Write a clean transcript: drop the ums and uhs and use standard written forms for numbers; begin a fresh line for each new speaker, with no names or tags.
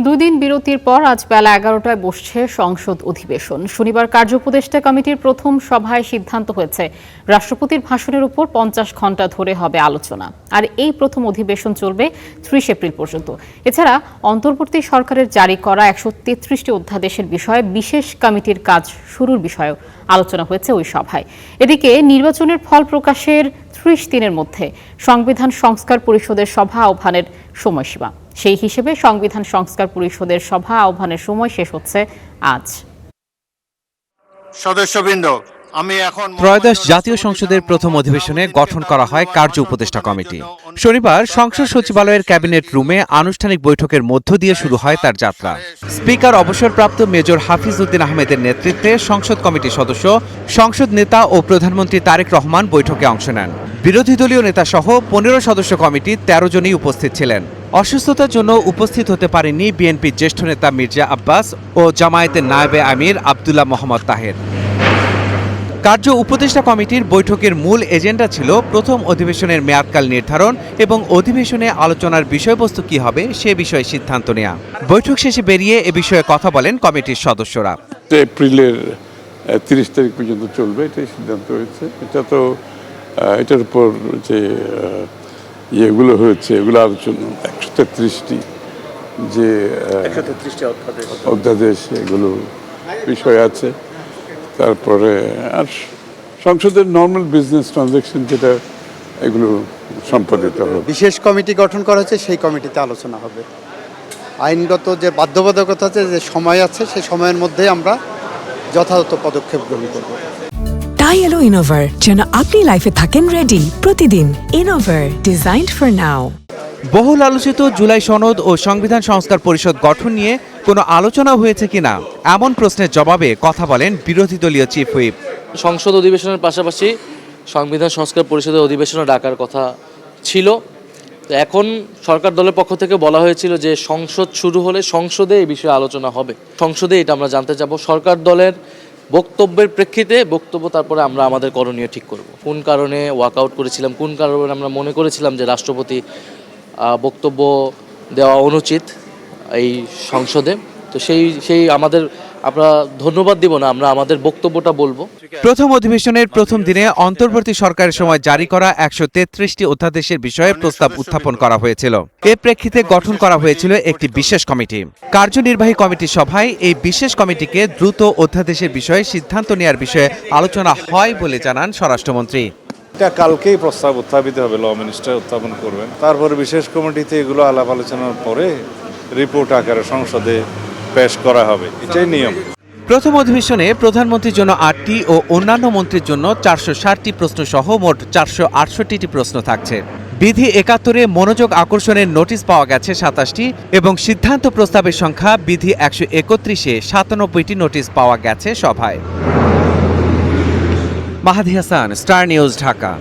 দুদিন বিরতির পর আজ বেলা 11টায় বসছে সংসদ অধিবেশন। শনিবার কার্য উপদেষ্টা কমিটির প্রথম সভায় সিদ্ধান্ত হয়েছে রাষ্ট্রপতির ভাষণের উপর 50 ঘণ্টা ধরে হবে আলোচনা। আর এই প্রথম অধিবেশন চলবে 30 এপ্রিল পর্যন্ত। এছাড়া অন্তর্বর্তী সরকারের জারি করা 133টি অধ্যাদেশের বিষয়ে বিশেষ কমিটির কাজ শুরুর বিষয়েও আলোচনা হয়েছে ওই সভায়। এদিকে নির্বাচনের ফল প্রকাশের 30 দিনের মধ্যে সংবিধান সংস্কার পরিষদের সভা আহ্বানের সময়সীমা। সেই হিসেবে সংবিধান সংস্কার পরিষদের সভা আহ্বানের সময় শেষ হচ্ছে আজ।
সদস্যবৃন্দ,
ত্রয়োদশ জাতীয় সংসদের প্রথম অধিবেশনে গঠন করা হয় কার্য উপদেষ্টা কমিটি। শনিবার সংসদ সচিবালয়ের ক্যাবিনেট রুমে আনুষ্ঠানিক বৈঠকের মধ্য দিয়ে শুরু হয় তার যাত্রা। স্পিকার অবসরপ্রাপ্ত মেজর হাফিজ উদ্দিন আহমেদের নেতৃত্বে সংসদ কমিটির সদস্য, সংসদ নেতা ও প্রধানমন্ত্রী তারেক রহমান বৈঠকে অংশ নেন। বিরোধী দলীয় নেতাসহ 15 সদস্য কমিটি 13 জনই উপস্থিত ছিলেন। অসুস্থতার জন্য উপস্থিত হতে পারেননি বিএনপির জ্যেষ্ঠ নেতা মির্জা আব্বাস ও জামায়াতের নায়েবে আমির আব্দুল্লাহ মোহাম্মদ তাহের। কার্য উপদেষ্টা কমিটির বৈঠকের মূল এজেন্ডা ছিল প্রথম অধিবেশনের মেয়াদকাল নির্ধারণ এবং অধিবেশনে আলোচনার বিষয়বস্তু কি হবে সে বিষয়ে সিদ্ধান্ত নেওয়া। বৈঠক শেষে বেরিয়ে এ বিষয়ে কথা বলেন কমিটির সদস্যরা।
এপ্রিলের 30 তারিখ পর্যন্ত চলবে, এটাই সিদ্ধান্ত হয়েছে। এটার উপর যে ইয়েগুলো হয়েছে এগুলো আলোচনা 133টি যে অধ্যাদেশ এগুলো বিষয় আছে। তারপরে আর সংসদের নর্মাল বিজনেস ট্রানজাকশন যেটা এগুলো সম্পাদিত হবে।
বিশেষ কমিটি গঠন করা হয়েছে, সেই কমিটিতে আলোচনা হবে। আইনগত যে বাধ্যবাধকতা আছে, যে সময় আছে, সেই সময়ের মধ্যে আমরা যথাযথ পদক্ষেপ গ্রহণ করব।
তাই এলো ইনোভার, যেন আপনি লাইফে থাকেন রেডি প্রতিদিন। Innova, designed for now.
বহুল আলোচিত জুলাই সনদ ও সংবিধান সংস্কার পরিষদ গঠন নিয়ে কোনো আলোচনা হয়েছে কিনা এমন প্রশ্নের জবাবে কথা বলেন বিরোধী দলীয় চিফ হুইপ।
সংসদ অধিবেশনের পাশাপাশি সংবিধান সংস্কার পরিষদের অধিবেশনে ডাকার কথা ছিল। এখন সরকার দলের পক্ষ থেকে বলা হয়েছিল যে সংসদ শুরু হলে সংসদে এই বিষয়ে আলোচনা হবে। সংসদে এটা আমরা জানতে যাব। সরকার দলের বক্তব্যের প্রেক্ষিতে তারপরে আমরা আমাদের করণীয় ঠিক করব। কোন কারণে ওয়াকআউট করেছিলাম, কোন কারণে আমরা মনে করেছিলাম যে রাষ্ট্রপতি বক্তব্য দেওয়া অনুচিত এই সংসদে, তো সেই আমরা ধন্যবাদ দিব না, আমরা আমাদের বক্তব্যটা বলবো।
প্রথম অধিবেশনের প্রথম দিনে অন্তর্বর্তী সরকারের সময় জারি করা 133টি অধ্যাদেশের বিষয়ে প্রস্তাব উত্থাপন করা হয়েছিল। এর প্রেক্ষিতে গঠন করা হয়েছিল একটি বিশেষ কমিটি। কার্যনির্বাহী কমিটির সভায় এই বিশেষ কমিটিকে দ্রুত অধ্যাদেশের বিষয়ে সিদ্ধান্ত নেওয়ার বিষয়ে আলোচনা হয় বলে জানান স্বরাষ্ট্রমন্ত্রী।
এটা কালকেই প্রস্তাব উত্থাপিত হবে, ল মিনিস্টার উত্থাপন করবেন। তারপরে বিশেষ কমিটিতে এগুলো আলাপ আলোচনার পরে রিপোর্ট আকারে সংসদে পেশ করা হবে, এটাই নিয়ম।
প্রথম অধিবেশনে প্রধানমন্ত্রীর জন্য 8টি ও অন্যান্য মন্ত্রীর জন্য 460টি প্রশ্ন সহ মোট 468টি প্রশ্ন থাকছে। বিধি 71-এ মনোযোগ আকর্ষণের নোটিশ পাওয়া গেছে 27টি এবং সিদ্ধান্ত প্রস্তাবের সংখ্যা বিধি 131-এ 97টি নোটিশ পাওয়া গেছে সভায়। মাহাদি হাসান, স্টার নিউজ, ঢাকা।